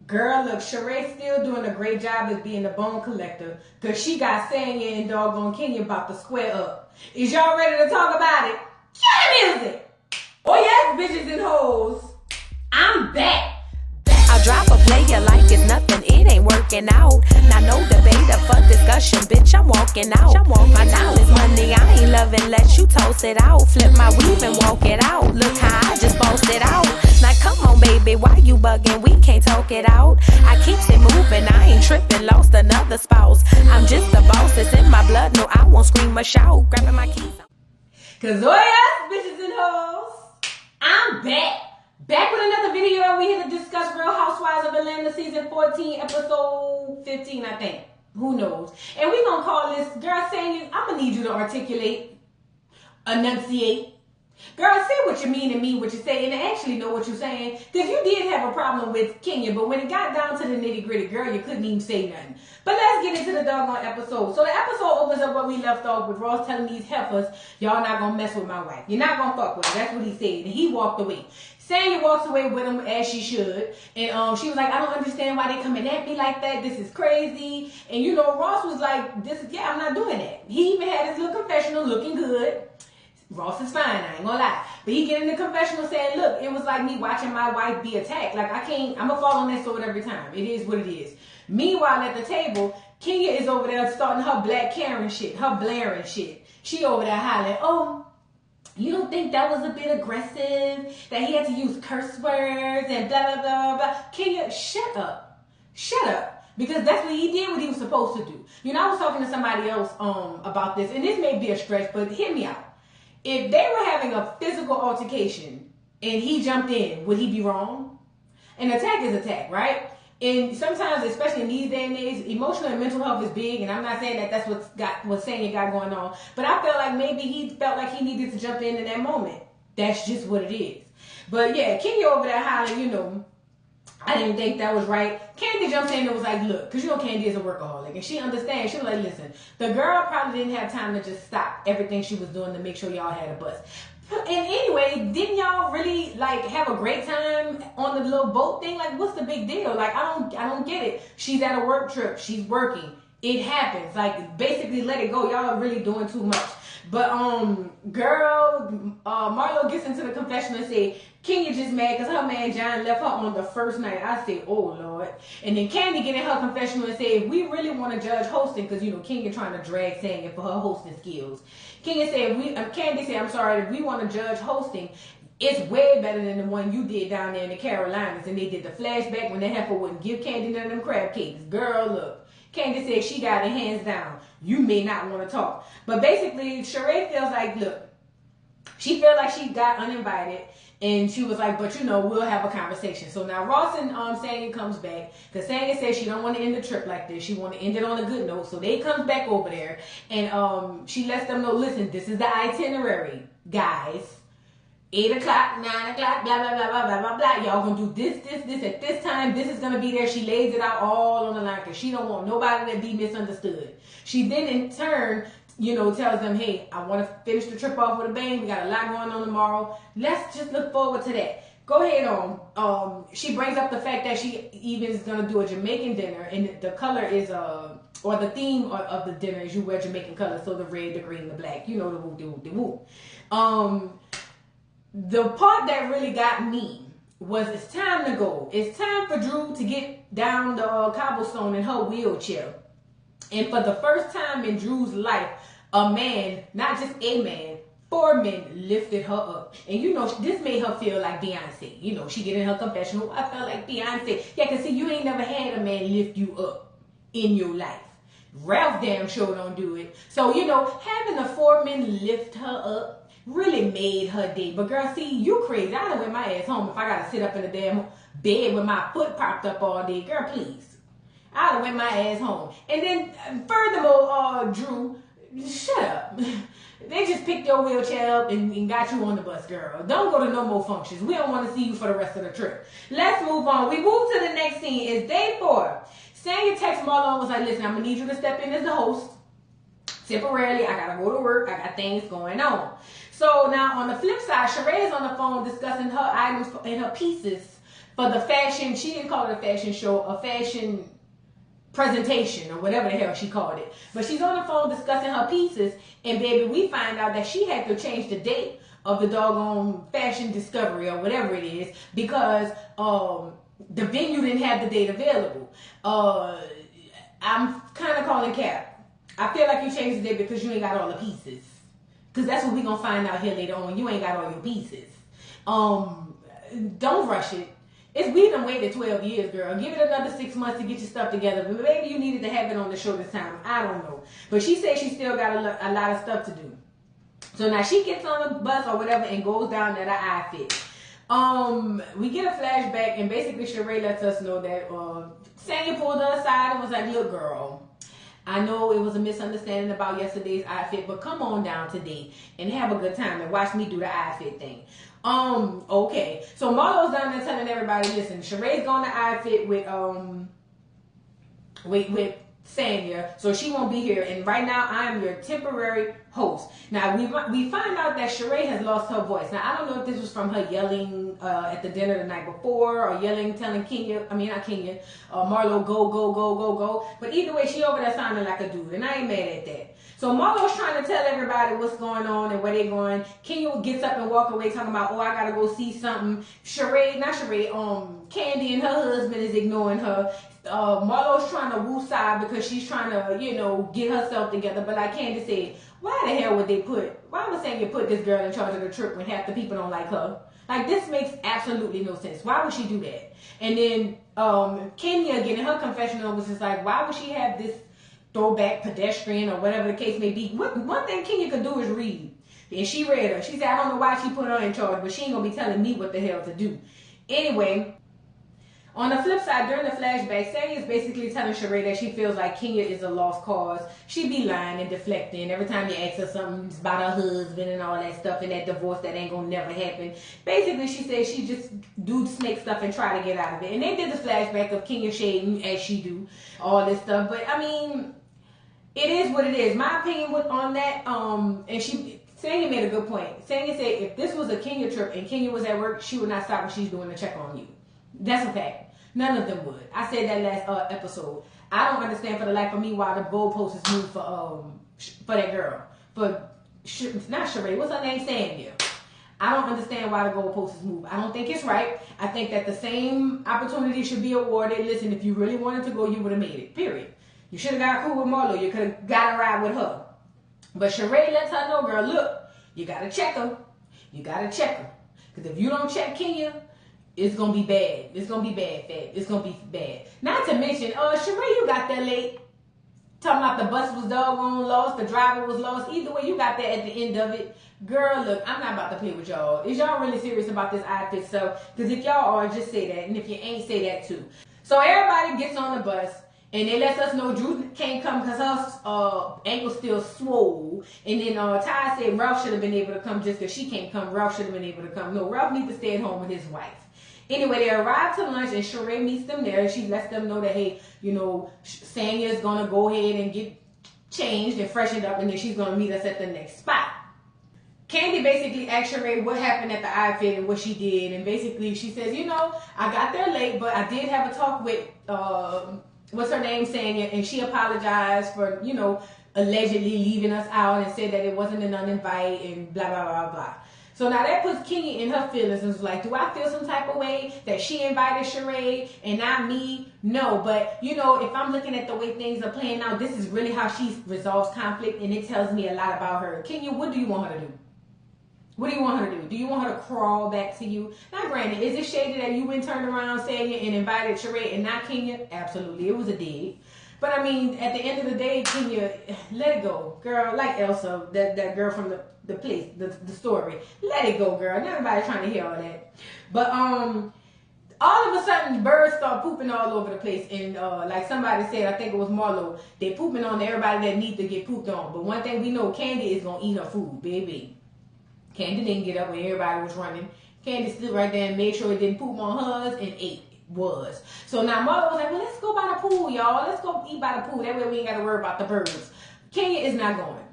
Girl, look, Sheree's still doing a great job as being the bone collector because she got Sanya and doggone Kenya about to square up. Is y'all ready to talk about it? Cue the music! Oh yes, bitches and hoes. I'm back. I drop a player like it's nothing, it ain't working out. Now no debate or fuck discussion, bitch, I'm walking out. My knowledge money, I ain't loving, let you toast it out. Flip my weave and walk it out, look how I just bossed it out. Now come on baby, why you bugging, we can't talk it out. I keeps it moving, I ain't tripping, lost another spouse. I'm just a boss, it's in my blood, no I won't scream or shout. Grabbing my keys. Cause oh yes, bitches and hoes, I'm back. Back with another video. We here to discuss Real Housewives of Atlanta season 14, episode 15, I think. Who knows? And we gonna call this, girl, saying, I'm gonna need you to articulate, enunciate. Girl, say what you mean and mean what you say and actually know what you're saying. Because you did have a problem with Kenya, but when it got down to the nitty gritty, girl, you couldn't even say nothing. But let's get into the doggone episode. So the episode opens up where we left off with Ross telling these heifers, y'all not gonna mess with my wife. You're not gonna fuck with her. That's what he said. And he walked away. Sanya walks away with him as she should. And she was like, I don't understand why they coming at me like that. This is crazy. And you know, Ross was like, I'm not doing that. He even had his little confessional looking good. Ross is fine, I ain't gonna lie. But he get in the confessional saying, look, it was like me watching my wife be attacked. Like, I'm gonna fall on that sword every time. It is what it is. Meanwhile, at the table, Kenya is over there starting her black Karen shit, her blaring shit. She over there hollering, oh, you don't think that was a bit aggressive? That he had to use curse words and blah, blah, blah, blah. Kenya, shut up. Shut up. Because that's what he did, what he was supposed to do. You know, I was talking to somebody else about this, and this may be a stretch, but hear me out. If they were having a physical altercation and he jumped in, would he be wrong? An attack is attack, right? And sometimes, especially in these day and age, emotional and mental health is big. And I'm not saying that that's what's Sanya got going on. But I felt like maybe he felt like he needed to jump in that moment. That's just what it is. But yeah, Kenya over there hollering, you know, I didn't think that was right. Candy jumps in and was like, look, because you know Candy is a workaholic. And she understands. She was like, listen, the girl probably didn't have time to just stop everything she was doing to make sure y'all had a bus. And anyway, didn't y'all really like have a great time on the little boat thing? Like, what's the big deal? Like, I don't get it. She's at a work trip. She's working. It happens. Like, basically let it go. Y'all are really doing too much. But girl, Marlo gets into the confessional and say Kenya just mad because her man John left her on the first night. I say, oh Lord. And then Candy get in her confessional and say, if we really want to judge hosting, because you know Kenya trying to drag Sanya for her hosting skills. Kenya said, Candy said, I'm sorry, if we want to judge hosting, it's way better than the one you did down there in the Carolinas. And they did the flashback when the heifer wouldn't give Candy none of them crab cakes. Girl, look. Candy said she got her hands down. You may not want to talk. But basically, Sheree feels like, look, she felt like she got uninvited. And she was like, but you know, we'll have a conversation. So now Ross and Sanya comes back. Because Sanya says she don't want to end the trip like this. She want to end it on a good note. So they comes back over there. And she lets them know, listen, this is the itinerary, guys. 8 o'clock, 9 o'clock, blah, blah, blah, blah, blah, blah, blah. Y'all gonna do this at this time. This is gonna be there. She lays it out all on the line because she don't want nobody to be misunderstood. She then in turn, you know, tells them, hey, I want to finish the trip off with a bang. We got a lot going on tomorrow. Let's just look forward to that. Go ahead on. She brings up the fact that she even is gonna do a Jamaican dinner, and the color is or the theme of the dinner is you wear Jamaican colors, so the red, the green, the black. You know, the woo, the woo. The part that really got me was it's time to go. It's time for Drew to get down the cobblestone in her wheelchair. And for the first time in Drew's life, a man, not just a man, 4 men lifted her up. And you know, this made her feel like Beyonce. You know, she get in her confessional, I felt like Beyonce. Yeah, because see, you ain't never had a man lift you up in your life. Ralph damn sure don't do it. So, you know, having the 4 men lift her up really made her day. But girl, see, you crazy. I done went my ass home if I gotta sit up in the damn bed with my foot propped up all day. Girl, please. I done went my ass home. And then, furthermore, Drew, shut up. They just picked your wheelchair up and got you on the bus, girl. Don't go to no more functions. We don't want to see you for the rest of the trip. Let's move on. We move to the next scene. It's day 4. Sanya texts Marlo and was like, listen, I'm going to need you to step in as the host. Temporarily, I got to go to work. I got things going on. So now on the flip side, Sheree is on the phone discussing her items and her pieces for the fashion, she didn't call it a fashion show, a fashion presentation or whatever the hell she called it. But she's on the phone discussing her pieces, and baby, we find out that she had to change the date of the doggone fashion discovery or whatever it is because the venue didn't have the date available. I'm kind of calling cap. I feel like you changed the date because you ain't got all the pieces. Because that's what we're going to find out here later on. You ain't got all your pieces. Don't rush it. We done waited 12 years, girl. Give it another 6 months to get your stuff together. But maybe you needed to have it on the show this time. I don't know. But she said she still got a lot of stuff to do. So now she gets on the bus or whatever and goes down to the outfit. We get a flashback, and basically Sheree lets us know that Sanya pulled her aside and was like, look, girl, I know it was a misunderstanding about yesterday's outfit, but come on down today and have a good time and watch me do the outfit thing. Okay. So Marlo's down there telling everybody, listen, Sheree's going to outfit with Sanya, so she won't be here. And right now, I am your temporary host. Now, we find out that Sheree has lost her voice. Now, I don't know if this was from her yelling at the dinner the night before or yelling, telling Marlo, go. But either way, she over there sounding like a dude, and I ain't mad at that. So Marlo's trying to tell everybody what's going on and where they going. Kenya gets up and walk away talking about, I gotta go see something. Candy and her husband is ignoring her. Marlo's trying to woo side because she's trying to, get herself together. But like Candy said, why the hell would Sanya put this girl in charge of the trip when half the people don't like her? Like, this makes absolutely no sense. Why would she do that? And then Kenya, getting her confessional, was just like, why would she have this throwback pedestrian or whatever the case may be? One thing Kenya could do is read. And she read her. She said, I don't know why she put her in charge, but she ain't going to be telling me what the hell to do. Anyway, on the flip side, during the flashback, Sanya is basically telling Sheree that she feels like Kenya is a lost cause. She be lying and deflecting. Every time you ask her something about her husband and all that stuff and that divorce that ain't gonna never happen. Basically, she says she just do snake stuff and try to get out of it. And they did the flashback of Kenya shading as she do, all this stuff. But, I mean, it is what it is. My opinion on that, Sanya made a good point. Sanya said if this was a Kenya trip and Kenya was at work, she would not stop what she's doing to check on you. That's a fact. None of them would. I said that last episode. I don't understand for the life of me why the goalpost is moved for that girl. Not Sheree. What's her name? Sanya. I don't understand why the goalpost is moved. I don't think it's right. I think that the same opportunity should be awarded. Listen, if you really wanted to go, you would have made it. Period. You should have got cool with Marlo. You could have got a ride with her. But Sheree lets her know, girl, look, you got to check her. You got to check her. Because if you don't check Kenya, it's going to be bad. It's going to be bad, Fab. It's going to be bad. Not to mention, Sheree, you got there late. Talking about the bus was doggone lost, the driver was lost. Either way, you got there at the end of it. Girl, look, I'm not about to play with y'all. Is y'all really serious about this outfit? So, because if y'all are, just say that. And if you ain't, say that too. So everybody gets on the bus. And they let us know Drew can't come because her ankle's still swole. And then Ty said Ralph should have been able to come just because she can't come. Ralph should have been able to come. No, Ralph needs to stay at home with his wife. Anyway, they arrive to lunch and Sheree meets them there. And she lets them know that, hey, Sanya's going to go ahead and get changed and freshened up. And then she's going to meet us at the next spot. Candy basically asked Sheree what happened at the outfit and what she did. And basically she says, I got there late, but I did have a talk with... what's her name, Sanya, and she apologized for, allegedly leaving us out and said that it wasn't an uninvite and blah, blah, blah, blah. So now that puts Kenya in her feelings and was like, do I feel some type of way that she invited Sheree and not me? No, but, if I'm looking at the way things are playing out, this is really how she resolves conflict, and it tells me a lot about her. Kenya, what do you want her to do? What do you want her to do? Do you want her to crawl back to you? Now, granted, is it shady that you went turned around Sanya and invited Sheree and not Kenya? Absolutely. It was a dig. But, I mean, at the end of the day, Kenya, let it go. Girl, like Elsa, that girl from the place, the story. Let it go, girl. Not everybody trying to hear all that. But, all of a sudden, birds start pooping all over the place. And like somebody said, I think it was Marlo, they pooping on everybody that needs to get pooped on. But one thing we know, Candy is going to eat her food, baby. Candy didn't get up when everybody was running. Candy stood right there and made sure it didn't poop on hers and ate. Was. So now Mother was like, well, let's go by the pool, y'all. Let's go eat by the pool. That way we ain't got to worry about the birds. Kenya is not going.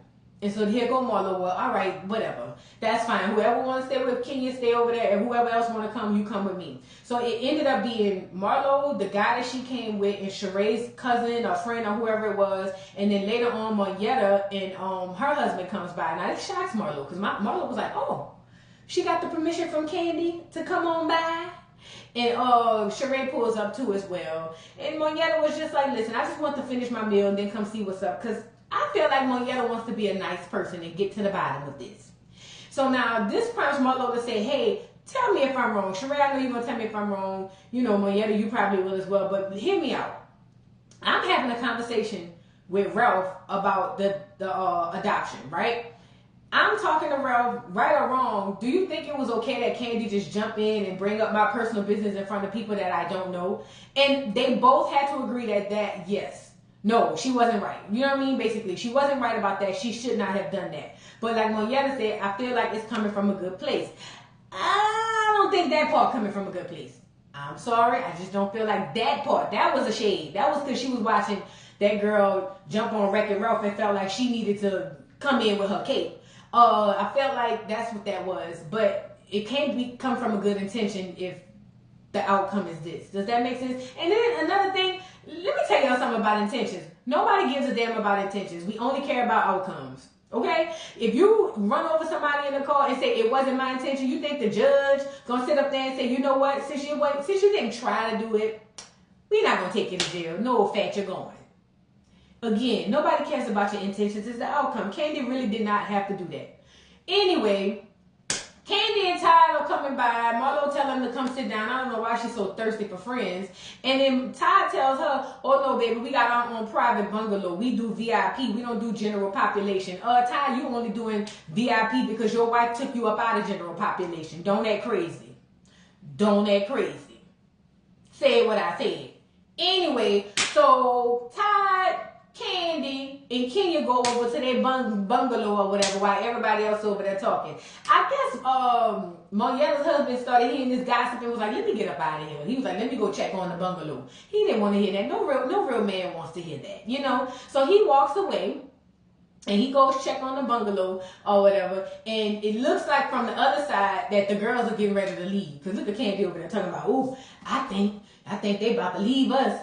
And so here go Marlo. Well, all right, whatever. That's fine. Whoever wants to stay with Kenya, stay over there. And whoever else want to come, you come with me. So it ended up being Marlo, the guy that she came with, and Sheree's cousin or friend or whoever it was. And then later on, Monyetta and her husband comes by. Now, it shocks Marlo because Marlo was like, oh, she got the permission from Candy to come on by. And Sheree pulls up too as well. And Monyetta was just like, listen, I just want to finish my meal and then come see what's up. Because I feel like Monyetta wants to be a nice person and get to the bottom of this. So now this prompts Marlo to say, hey, tell me if I'm wrong. Sheree, I know you're going to tell me if I'm wrong. You know, Monyetta, you probably will as well. But hear me out. I'm having a conversation with Ralph about the adoption, right? I'm talking to Ralph, right or wrong, do you think it was okay that Candy just jump in and bring up my personal business in front of people that I don't know? And they both had to agree that yes. No, she wasn't right. You know what I mean? Basically, she wasn't right about that. She should not have done that. But like Monyetta said, I feel like it's coming from a good place. I don't think that part coming from a good place. I'm sorry. I just don't feel like that part. That was a shade. That was because she was watching that girl jump on Wreck-It Ralph and felt like she needed to come in with her cape. I felt like that's what that was. But it can't come from a good intention if the outcome is this. Does that make sense? And then another thing, let me tell y'all something about intentions. Nobody gives a damn about intentions. We only care about outcomes. Okay? If you run over somebody in the car and say it wasn't my intention, you think the judge gonna sit up there and say, you know what, since you didn't try to do it, we're not gonna take you to jail. No, fat, you're going. Again, nobody cares about your intentions. It's the outcome. Candy really did not have to do that. Anyway, Candy and Todd are coming by. Marlo tells them to come sit down. I don't know why she's so thirsty for friends. And then Todd tells her, oh no, baby, we got our own private bungalow. We do VIP. We don't do general population. Todd, you only doing VIP because your wife took you up out of general population. Don't act crazy. Don't act crazy. Say what I said. Anyway, so Todd, Candy, and Kenya go over to their bungalow or whatever while everybody else over there talking. I guess Monyetta's husband started hearing this gossip and was like, let me get up out of here. He was like, let me go check on the bungalow. He didn't want to hear that. No real man wants to hear that, you know? So he walks away and he goes check on the bungalow or whatever. And it looks like from the other side that the girls are getting ready to leave. Because look at Candy over there talking about, oh, I think they about to leave us.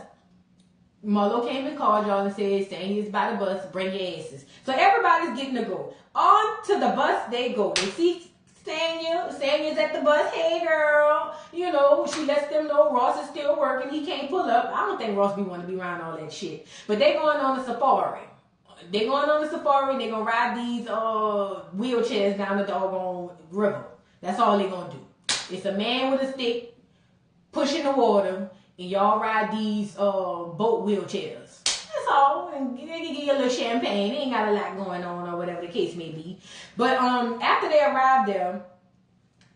Marlo came and called y'all and said, Sanya's by the bus, bring your asses. So everybody's getting to go. On to the bus they go. They see Sanya's at the bus. Hey, girl. You know, she lets them know Ross is still working. He can't pull up. I don't think Ross want to be around all that shit. But they going on a safari. They're going on a safari. They're going to ride these wheelchairs down the doggone river. That's all they're going to do. It's a man with a stick pushing the water. And y'all ride these boat wheelchairs. That's all. And they can give you a little champagne. They ain't got a lot going on or whatever the case may be. But after they arrive there,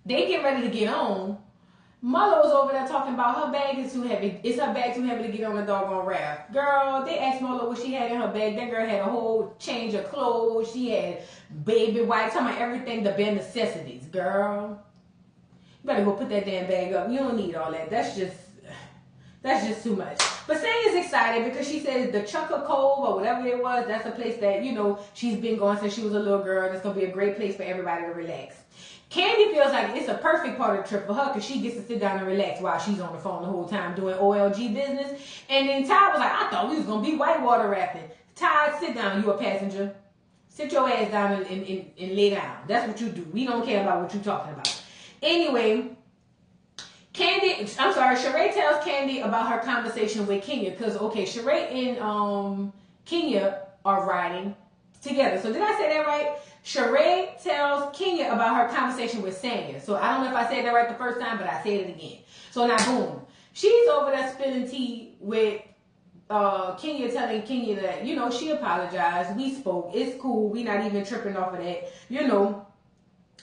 they get ready to get on. Marlo was over there talking about her bag is too heavy. Is her bag too heavy to get on the doggone raft? Girl, they asked Marlo what she had in her bag. That girl had a whole change of clothes. She had baby wipes. Talking about everything, the bare necessities. Girl, you better go put that damn bag up. You don't need all that. That's just too much. But Sanya's excited because she says the Chucker Cove or whatever it was, that's a place that, you know, she's been going since she was a little girl. And it's going to be a great place for everybody to relax. Candy feels like it's a perfect part of the trip for her because she gets to sit down and relax while she's on the phone the whole time doing OLG business. And then Todd was like, I thought we was going to be whitewater rafting. Todd, sit down. You a passenger. Sit your ass down and lay down. That's what you do. We don't care about what you're talking about. Anyway, Sheree tells Candy about her conversation with Kenya because, okay, Sheree and Kenya are riding together. So did I say that right? Sheree tells Kenya about her conversation with Sanya. So I don't know if I said that right the first time, but I said it again. So now, boom. She's over there spilling tea with Kenya, telling Kenya that, you know, she apologized. We spoke. It's cool. We not even tripping off of that. You know,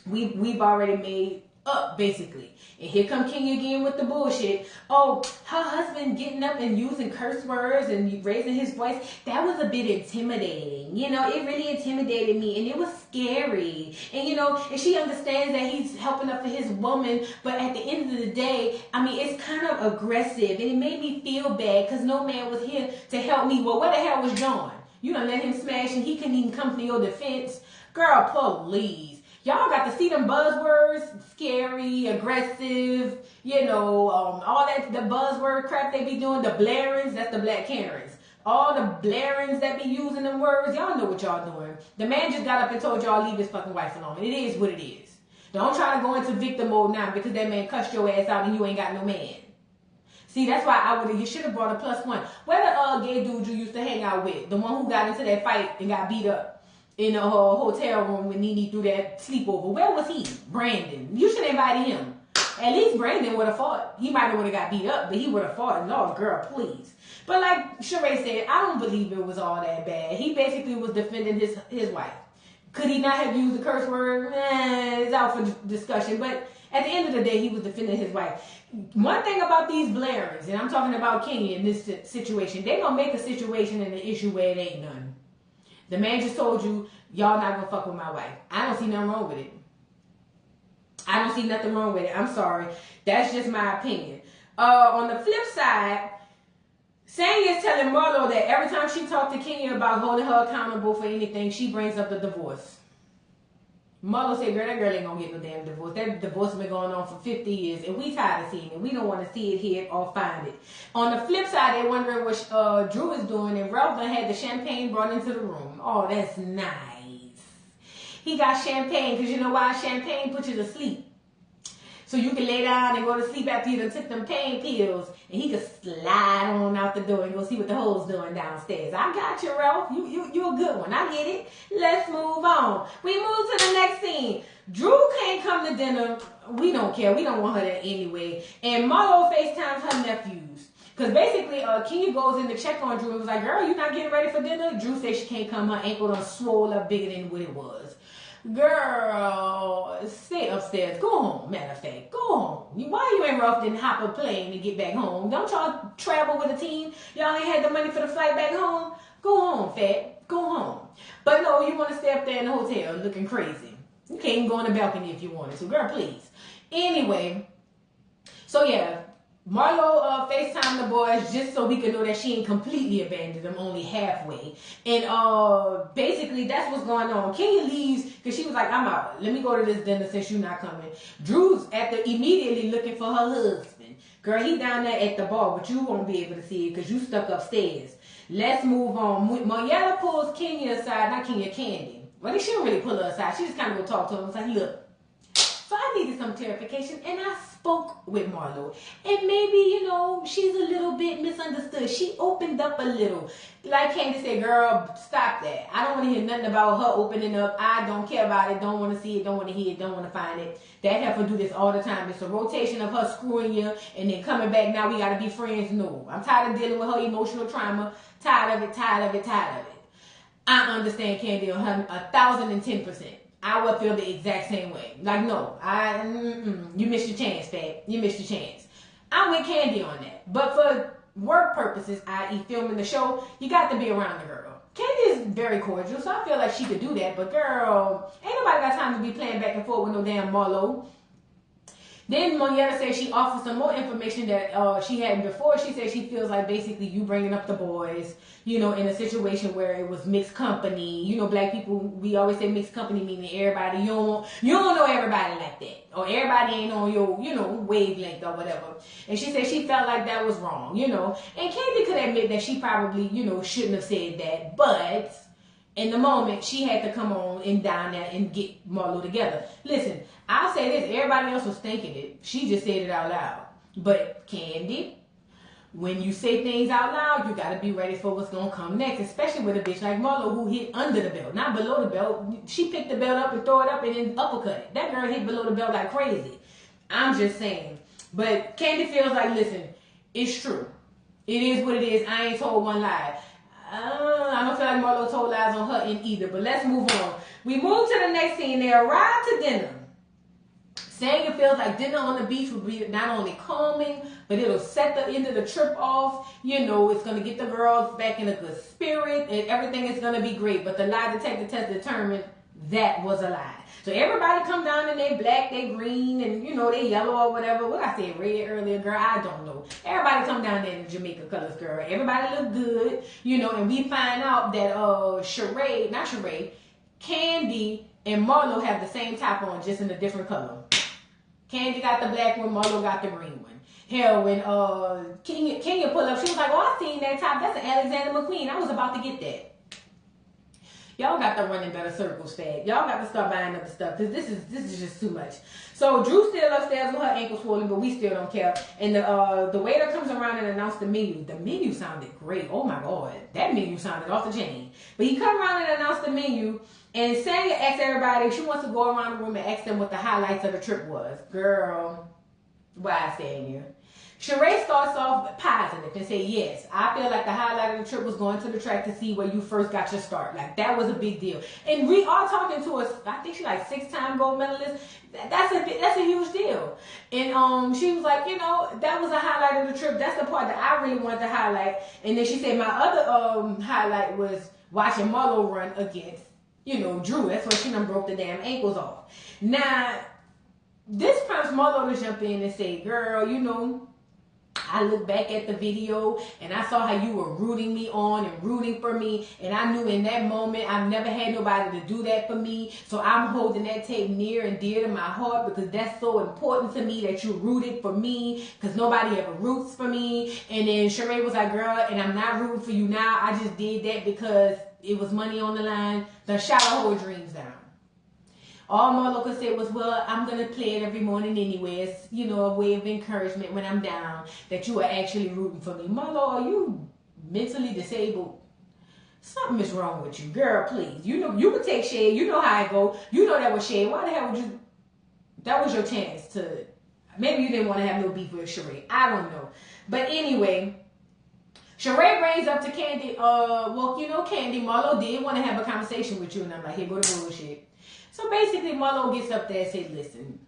we've already made up, basically. And here come Kenya again with the bullshit. Oh, her husband getting up and using curse words and raising his voice. That was a bit intimidating. You know, it really intimidated me and it was scary. And, you know, and she understands that he's helping up for his woman. But at the end of the day, I mean, it's kind of aggressive. And it made me feel bad because no man was here to help me. Well, where the hell was John? You done let him smash and he couldn't even come to your defense. Girl, please. Y'all got to see them buzzwords, scary, aggressive, all that, the buzzword crap they be doing, the blarings, that's the black Karens. All the blarings that be using them words, y'all know what y'all doing. The man just got up and told y'all leave his fucking wife alone. It is what it is. Don't try to go into victim mode now because that man cussed your ass out and you ain't got no man. See, that's why you should have brought a +1. Where the gay dude you used to hang out with, the one who got into that fight and got beat up in a hotel room when Nene threw that sleepover. Where was he? Brandon. You should have invited him. At least Brandon would have fought. He might have would have got beat up, but he would have fought. No, girl, please. But like Sheree said, I don't believe it was all that bad. He basically was defending his wife. Could he not have used the curse word? It's out for discussion. But at the end of the day, he was defending his wife. One thing about these blarings, and I'm talking about Kenya in this situation, they gonna make a situation and an issue where it ain't none. The man just told you, y'all not gonna fuck with my wife. I don't see nothing wrong with it. I don't see nothing wrong with it. I'm sorry. That's just my opinion. On the flip side, Sanya is telling Marlo that every time she talks to Kenya about holding her accountable for anything, she brings up the divorce. Marlo said, girl, that girl ain't gonna get no damn divorce. That divorce been going on for 50 years, and we tired of seeing it. We don't want to see it, hear it, or find it. On the flip side, they're wondering what Drew is doing, and Ralph done had the champagne brought into the room. Oh, that's nice. He got champagne, because you know why? Champagne puts you to sleep. So you can lay down and go to sleep after you done took them pain pills, and he could slide on out the door and go see what the hoes doing downstairs. I got you, Ralph. You a good one. I get it. Let's move on. We move to the next scene. Drew can't come to dinner. We don't care. We don't want her there anyway. And Marlo FaceTimes her nephews. Because basically, Kenya goes in to check on Drew and was like, girl, you not getting ready for dinner? Drew says she can't come. Her ankle done swole up bigger than what it was. Girl, stay upstairs. Go home, matter of fact. Go home. Why you ain't rough didn't hop a plane and get back home? Don't y'all travel with a team? Y'all ain't had the money for the flight back home? Go home, fat. Go home. But no, you want to stay up there in the hotel looking crazy. You can't even go on the balcony if you wanted to. Girl, please. Anyway, so yeah, Marlo FaceTime the boys just so we can know that she ain't completely abandoned them, only halfway. And basically that's what's going on. Kenya leaves because she was like, I'm out. Let me go to this dinner since you're not coming. Drew's immediately looking for her husband. Girl, he down there at the bar, but you won't be able to see it because you stuck upstairs. Let's move on. Mariella pulls Kenya aside, not Kenya, Candy. Well, she don't really pull her aside. She just kind of go talk to him. It's like, look, so I needed some clarification, and I spoke with Marlo. And maybe, she's a little bit misunderstood. She opened up a little. Like Candy said, girl, stop that. I don't want to hear nothing about her opening up. I don't care about it. Don't want to see it. Don't want to hear it. Don't want to find it. That heifer do this all the time. It's a rotation of her screwing you and then coming back. Now we got to be friends. No. I'm tired of dealing with her emotional trauma. Tired of it, tired of it, tired of it. I understand Candy on her 1,010%. I would feel the exact same way. Like, no, you missed your chance, Fat. You missed your chance. I'm with Candy on that. But for work purposes, i.e. filming the show, you got to be around the girl. Candy is very cordial, so I feel like she could do that. But girl, ain't nobody got time to be playing back and forth with no damn Marlo. Then Marietta said she offered some more information that she hadn't before. She said she feels like basically you bringing up the boys, in a situation where it was mixed company. Black people, we always say mixed company meaning everybody. You don't know everybody like that. Or everybody ain't on your, wavelength or whatever. And she said she felt like that was wrong, And Candy could admit that she probably, shouldn't have said that. But in the moment, she had to come on and down there and get Marlo together. Listen, I'll say this. Everybody else was thinking it. She just said it out loud. But Candy, when you say things out loud, you got to be ready for what's going to come next. Especially with a bitch like Marlo who hit under the belt, not below the belt. She picked the belt up and throw it up and then uppercut it. That girl hit below the belt like crazy. I'm just saying. But Candy feels like, listen, it's true. It is what it is. I ain't told one lie. I don't feel like Marlo told lies on her end either, but let's move on. We move to the next scene. They arrive to dinner. Saying it feels like dinner on the beach will be not only calming, but it'll set the end of the trip off. It's going to get the girls back in a good spirit, and everything is going to be great. But the lie detector test determined that was a lie. So everybody come down in they black, they green, and you know, they yellow or whatever. What I said red earlier, girl, I don't know. Everybody come down there in Jamaica colors, girl. Everybody look good, you know, and we find out that Candy and Marlo have the same top on, just in a different color. Candy got the black one, Marlo got the green one. Hell, when Kenya pulled up, she was like, oh, I seen that top. That's an Alexander McQueen. I was about to get that. Y'all got to run in better circles, fag. Y'all got to start buying other stuff, because this is just too much. So Drew's still upstairs with her ankle swollen, but we still don't care. And the waiter comes around and announced the menu. The menu sounded great. Oh my God, that menu sounded off the chain. But he come around and announced the menu, and Sanya asked everybody, she wants to go around the room and ask them what the highlights of the trip was. Girl, why Sanya? Sheree starts off positive and say, yes, I feel like the highlight of the trip was going to the track to see where you first got your start. Like, that was a big deal. And we are talking to us, I think she's like 6-time gold medalist. That's a huge deal. And she was like, you know, that was a highlight of the trip. That's the part that I really wanted to highlight. And then she said my other highlight was watching Marlo run against, you know, Drew. That's when she done broke the damn ankles off. Now, this prompts Marlo to jump in and say, girl, you know, I look back at the video and I saw how you were rooting me on and rooting for me, and I knew in that moment I've never had nobody to do that for me, so I'm holding that tape near and dear to my heart because that's so important to me that you rooted for me, because nobody ever roots for me. And then Sheree was like, girl, and I'm not rooting for you now, I just did that because it was money on the line. Done shot our whole dreams down. All Marlo could say was, well, I'm going to play it every morning anyways, you know, a way of encouragement when I'm down, that you are actually rooting for me. Marlo, are you mentally disabled? Something is wrong with you. Girl, please. You know, you could take shade. You know how it go. You know that was shade. Why the hell would you? That was your chance to, maybe you didn't want to have no beef with Sheree. I don't know. But anyway, Sheree brings up to Candy, well, you know, Candy, Marlo did want to have a conversation with you. And I'm like, here go the bullshit. So basically, Marlo gets up there and says, listen,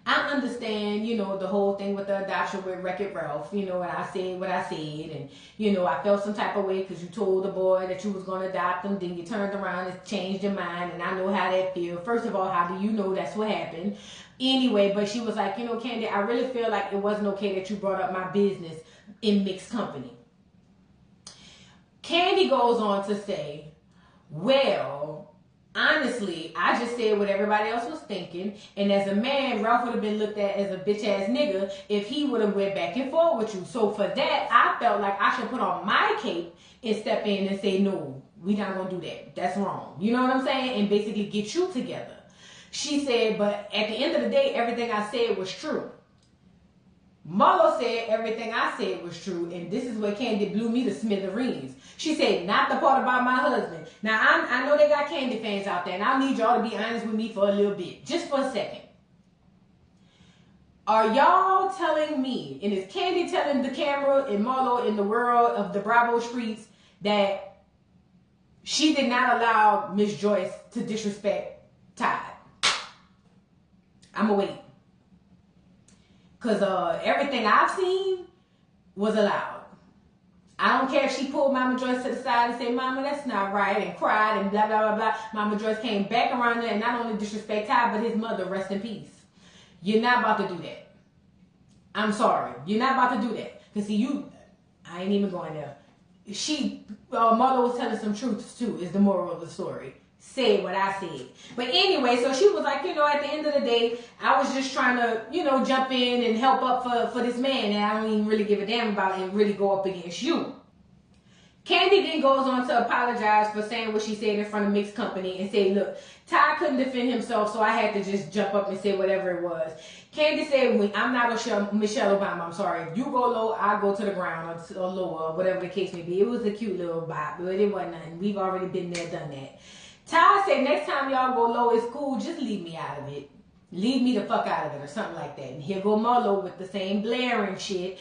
I understand, you know, the whole thing with the adoption with Wreck-It Ralph, you know, and I said what I said, and, you know, I felt some type of way because you told the boy that you was going to adopt him, then you turned around and changed your mind, and I know how that feels. First of all, how do you know that's what happened? Anyway, but she was like, you know, Candy, I really feel like it wasn't okay that you brought up my business in mixed company. Candy goes on to say, well, honestly, I just said what everybody else was thinking, and as a man, Ralph would have been looked at as a bitch-ass nigga if he would have went back and forth with you. So for that, I felt like I should put on my cape and step in and say, no, we not gonna do that. That's wrong. You know what I'm saying? And basically get you together. She said, but at the end of the day, everything I said was true. Marlo said everything I said was true, and this is where Candy blew me to smithereens. She said, not the part about my husband. Now, I know they got Candy fans out there, and I need y'all to be honest with me for a little bit. Just for a second. Are y'all telling me, and is Candy telling the camera and Marlo in the world of the Bravo streets that she did not allow Miss Joyce to disrespect Todd? I'ma wait. Because everything I've seen was allowed. I don't care if she pulled Mama Joyce to the side and said, Mama, that's not right, and cried and blah, blah, blah, blah. Mama Joyce came back around there and not only disrespect Todd, but his mother, rest in peace. You're not about to do that. I'm sorry. You're not about to do that. Because see, I ain't even going there. Mother was telling some truths too, is the moral of the story. Say what I said. But anyway, so she was like, you know, at the end of the day, I was just trying to, you know, jump in and help up for this man, and I don't even really give a damn about it and really go up against you. Candy then goes on to apologize for saying what she said in front of Mixed Company and say, look, Ty couldn't defend himself, so I had to just jump up and say whatever it was. Candy said, I'm not Michelle Obama, I'm sorry. If you go low, I go to the ground or lower, or whatever the case may be. It was a cute little bop, but it wasn't nothing. We've already been there, done that. Ty said, next time y'all go low, it's cool, just leave me out of it. Leave me the fuck out of it, or something like that. And here go Marlo with the same blaring shit.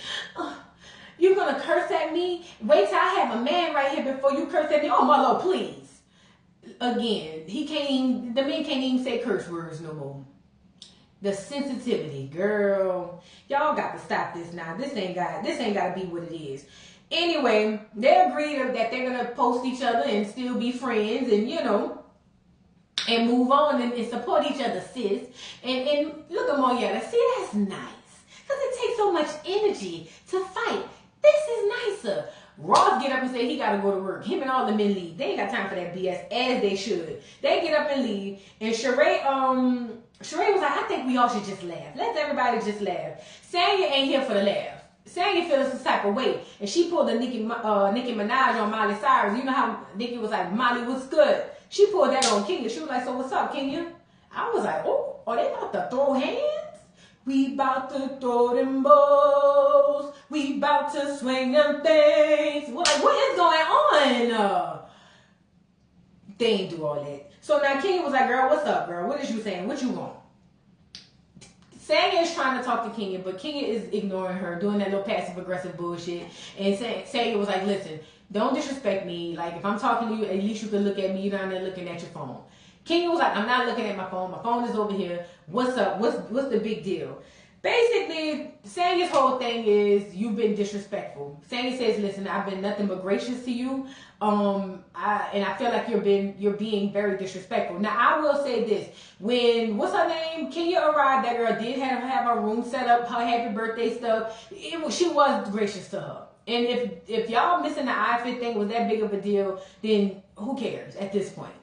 You gonna curse at me? Wait till I have a man right here before you curse at me. Oh, Marlo, please. Again, the man can't even say curse words no more. The sensitivity, girl. Y'all got to stop this now. This ain't gotta be what it is. Anyway, they agreed that they're gonna post each other and still be friends, and you know, and move on and support each other, sis. And look at Monietta. See, that's nice. Because it takes so much energy to fight. This is nicer. Ross get up and say he got to go to work. Him and all the men leave. They ain't got time for that BS, as they should. They get up and leave. And Sheree was like, I think we all should just laugh. Let everybody just laugh. Sanya ain't here for the laugh. Sanya feels some type of way. And she pulled a Nicki Minaj on Miley Cyrus. You know how Nicki was like, Molly, what's good? She pulled that on Kenya. She was like, so what's up, Kenya? I was like, oh, are they about to throw hands? We about to throw them balls. We about to swing them things. What is going on? They ain't do all that. So now Kenya was like, girl, what's up, girl? What is you saying? What you want? Sanya is trying to talk to Kenya, but Kenya is ignoring her, doing that little passive-aggressive bullshit. And Sanya was like, listen, don't disrespect me. Like, if I'm talking to you, at least you can look at me. You're not there looking at your phone. Kenya was like, I'm not looking at my phone. My phone is over here. What's up? What's the big deal? Basically, Sanya's whole thing is you've been disrespectful. Sanya says, listen, I've been nothing but gracious to you. I feel like you're being very disrespectful. Now, I will say this. When, what's her name? Kenya arrived, that girl did have her room set up, her happy birthday stuff. She was gracious to her. And if y'all missing the outfit thing was that big of a deal, then who cares at this point?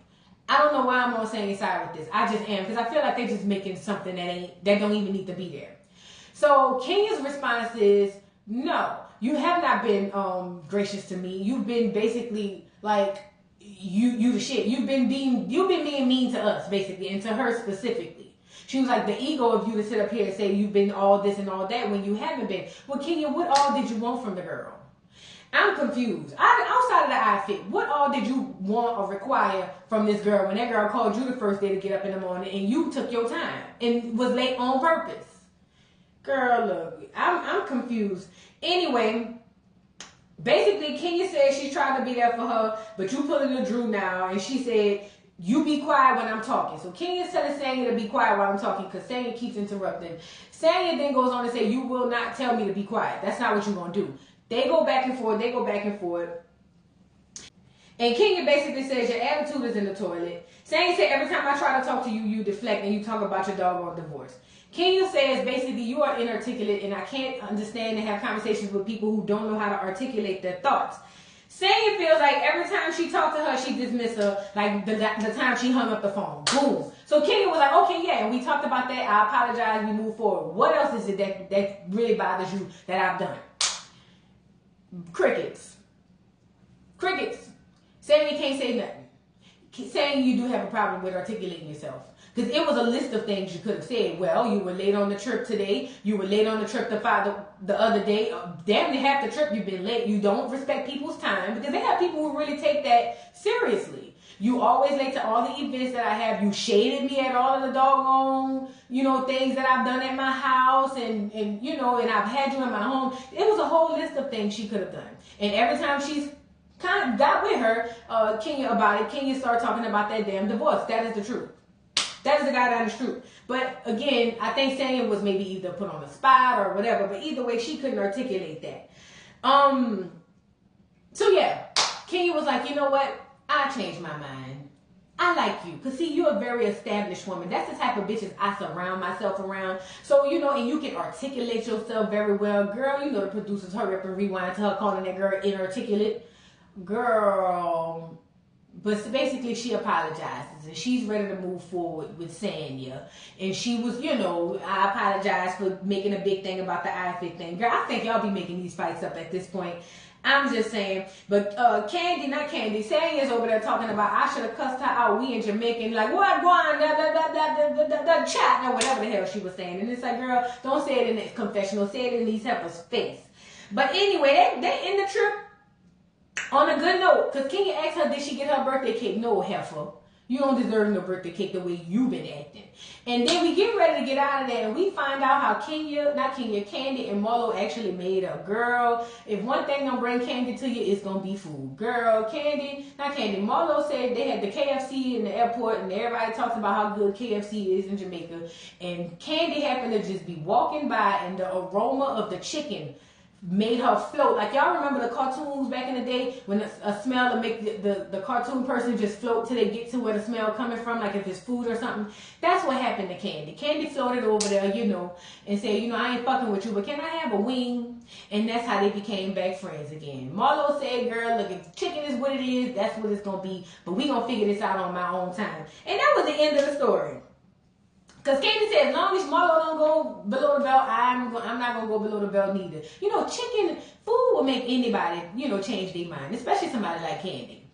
I don't know why I'm on Sanya's side with this. I just am, because I feel like they're just making something that don't even need to be there. So Kenya's response is, no, you have not been gracious to me. You've been basically like you the shit. You've been being mean to us, basically, and to her specifically. She was like, the ego of you to sit up here and say you've been all this and all that when you haven't been. Well, Kenya, what all did you want from the girl? I'm confused. Outside of the outfit, what all did you want or require from this girl when that girl called you the first day to get up in the morning and you took your time and was late on purpose? Girl, look, I'm confused. Anyway, basically, Kenya said she's trying to be there for her, but you pulling the Drew now, and she said, you be quiet when I'm talking. So Kenya's telling Sanya to be quiet while I'm talking because Sanya keeps interrupting. Sanya then goes on to say, you will not tell me to be quiet. That's not what you're going to do. They go back and forth. And Kenya basically says, your attitude is in the toilet. Sanya said, every time I try to talk to you, you deflect and you talk about your doggone divorce. Kenya says, basically, you are inarticulate and I can't understand and have conversations with people who don't know how to articulate their thoughts. Sanya feels like every time she talked to her, she dismissed her, like the time she hung up the phone. Boom. So Kenya was like, okay, yeah, and we talked about that. I apologize. We move forward. What else is it that really bothers you that I've done? Crickets. Saying you can't say nothing. Saying you do have a problem with articulating yourself. Because it was a list of things you could have said. Well, you were late on the trip today. You were late on the trip the other day. Damn near half the trip you've been late. You don't respect people's time. Because they have people who really take that seriously. You always late to all the events that I have. You shaded me at all of the doggone, things that I've done at my house. And I've had you in my home. It was a whole list of things she could have done. And every time she's kind of got with her, Kenya about it, Kenya started talking about that damn divorce. That is the truth. That is the goddamn truth. But again, I think Sanya was maybe either put on the spot or whatever. But either way, she couldn't articulate that. So yeah, Kenya was like, you know what? I changed my mind. I like you. Because see, you're a very established woman. That's the type of bitches I surround myself around. So, and you can articulate yourself very well. Girl, the producers hurry up and rewind to her calling that girl inarticulate. Girl. But basically, she apologizes and she's ready to move forward with Sanya. And she was, I apologize for making a big thing about the outfit thing. Girl, I think y'all be making these fights up at this point. I'm just saying. But Sanya's over there talking about, I should have cussed her out. We in Jamaican, like, what, going, the chat, or whatever the hell she was saying. And it's like, girl, don't say it in the confessional. Say it in these heifers' face. But anyway, they end the trip on a good note, because Kenya asked her, did she get her birthday cake? No, heifer. You don't deserve no birthday cake the way you've been acting. And then we get ready to get out of there, and we find out how Candy and Marlo actually made a girl. If one thing don't bring Candy to you, it's going to be food. Girl, Marlo said they had the KFC in the airport, and everybody talks about how good KFC is in Jamaica. And Candy happened to just be walking by, and the aroma of the chicken made her float. Like y'all remember the cartoons back in the day when a smell would make the cartoon person just float till they get to where the smell coming from, like if it's food or something. That's what happened to Candy. Candy floated over there, you know, and said, you know, I ain't fucking with you, but can I have a wing? And that's how they became back friends again. Marlo said, girl, look, if chicken is what it is, that's what it's gonna be, but we gonna figure this out on my own time. And that was the end of the story. Because Candy said, as long as Marlo don't go below the belt, I'm not going to go below the belt neither. You know, chicken, food will make anybody, you know, change their mind, especially somebody like Candy.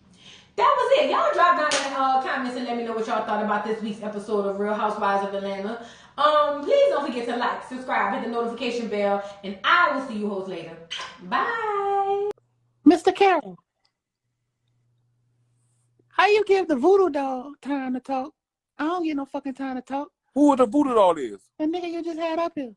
That was it. Y'all drop down in the comments and let me know what y'all thought about this week's episode of Real Housewives of Atlanta. Please don't forget to like, subscribe, hit the notification bell, and I will see you hoes later. Bye. Mr. Carroll, how you give the voodoo dog time to talk? I don't get no fucking time to talk. Who the voodoo doll is? The nigga you just had up here.